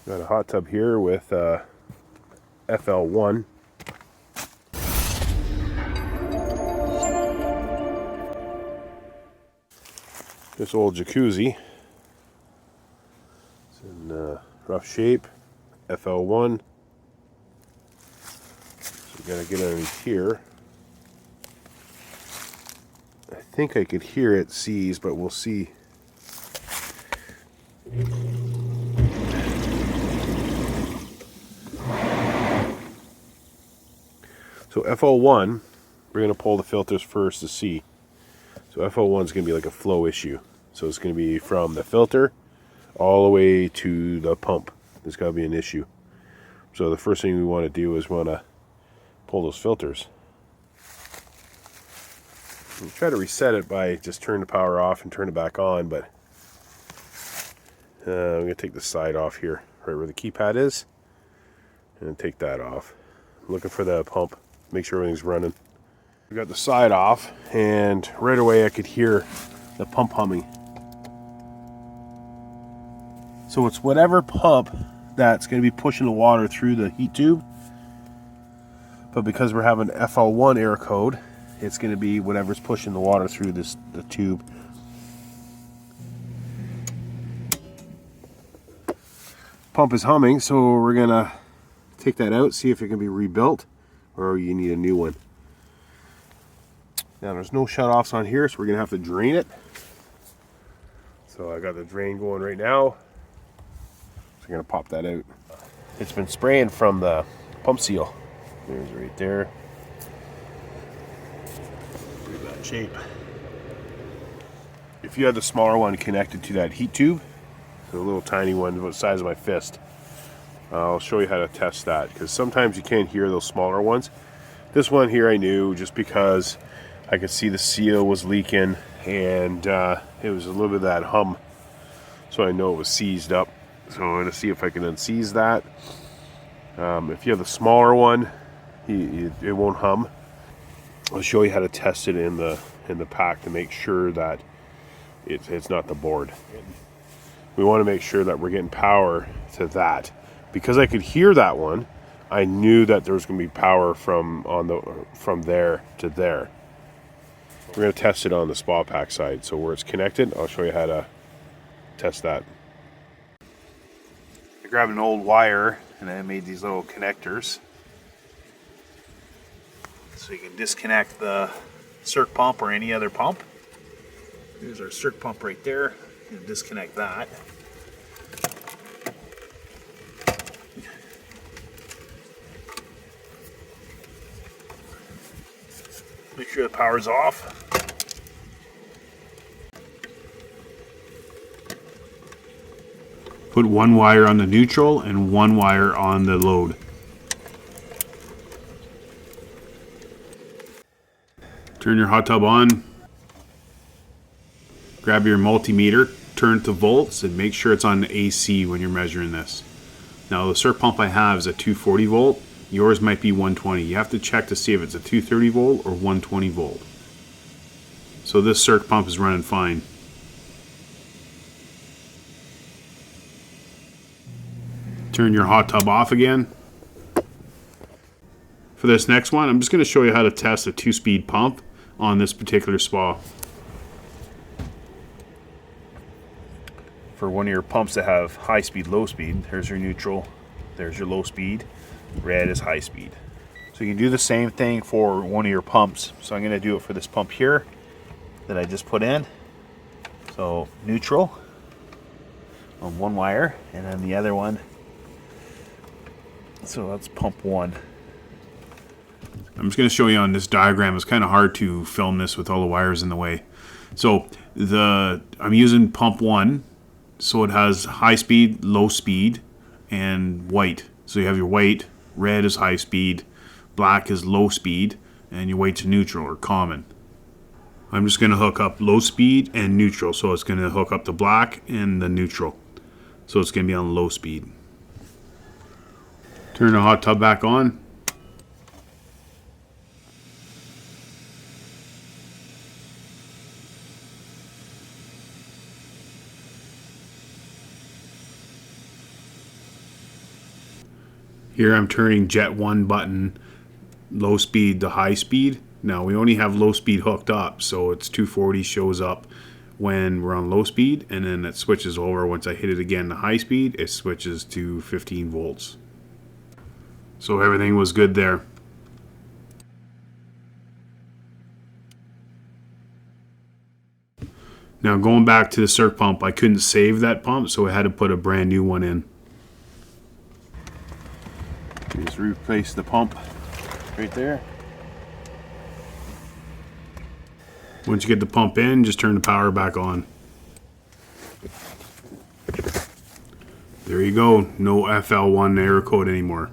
Got a hot tub here with FL1. This old jacuzzi. It's in rough shape. FL1. So we gotta get underneath here. I think I could hear it seize, but we'll see. So FL1, we're going to pull the filters first to see. So FL1 is going to be like a flow issue. So it's going to be from the filter all the way to the pump. There's got to be an issue. So the first thing we want to do is want to pull those filters. We'll try to reset it by just turning the power off and turn it back on, but I'm going to take the side off here, right where the keypad is, and take that off. I'm looking for the pump. Make sure everything's running. We got the side off, and right away I could hear the pump humming. So it's whatever pump that's going to be pushing the water through the heat tube, but because we're having FL1 error code, it's going to be whatever's pushing the water through the tube. Pump is humming, so we're going to take that out, see if it can be rebuilt, or you need a new one. Now there's no shut-offs on here, so we're going to have to drain it. So I got the drain going right now. So I'm going to pop that out. It's been spraying from the pump seal. There's right there. Pretty bad shape. If you had the smaller one connected to that heat tube, the little tiny one about the size of my fist, I'll show you how to test that, because sometimes you can't hear those smaller ones. This one here I knew just because I could see the seal was leaking, and it was a little bit of that hum, so I know it was seized up. So I'm going to see if I can unseize that. If you have the smaller one, it won't hum. I'll show you how to test it in the pack to make sure that it's not the board. We want to make sure that we're getting power to that. Because I could hear that one, I knew that there was going to be power from there to there. We're going to test it on the spa pack side. So where it's connected, I'll show you how to test that. I grabbed an old wire and I made these little connectors. So you can disconnect the Circ pump or any other pump. Here's our Circ pump right there. You can disconnect that. Make sure the power's off. Put one wire on the neutral and one wire on the load. Turn your hot tub on. Grab your multimeter, turn it to volts, and make sure it's on AC when you're measuring this. Now the Circ pump I have is a 240 volt. Yours might be 120. You have to check to see if it's a 230 volt or 120 volt. So this Circ pump is running fine. Turn your hot tub off again. For this next one, I'm just going to show you how to test a 2-speed pump on this particular spa. For one of your pumps that have high speed, low speed, there's your neutral, there's your low speed, red is high speed. So you can do the same thing for one of your pumps. So I'm going to do it for this pump here that I just put in. So neutral on one wire, and then the other one. So that's pump 1. I'm just going to show you on this diagram. It's kind of hard to film this with all the wires in the way. So I'm using pump 1. So it has high speed, low speed, and white. So you have your white, red is high speed, black is low speed, and your white's neutral or common. I'm just going to hook up low speed and neutral. So it's going to hook up the black and the neutral. So it's going to be on low speed. Turn the hot tub back on. Here I'm turning jet 1 button, low speed to high speed. Now we only have low speed hooked up, so it's 240 shows up when we're on low speed, and then it switches over. Once I hit it again to high speed, it switches to 15 volts. So everything was good there. Now going back to the Circ pump, I couldn't save that pump, so I had to put a brand new one in. Just replace the pump right there. Once you get the pump in, just turn the power back on. There you go, no FL1 error code anymore.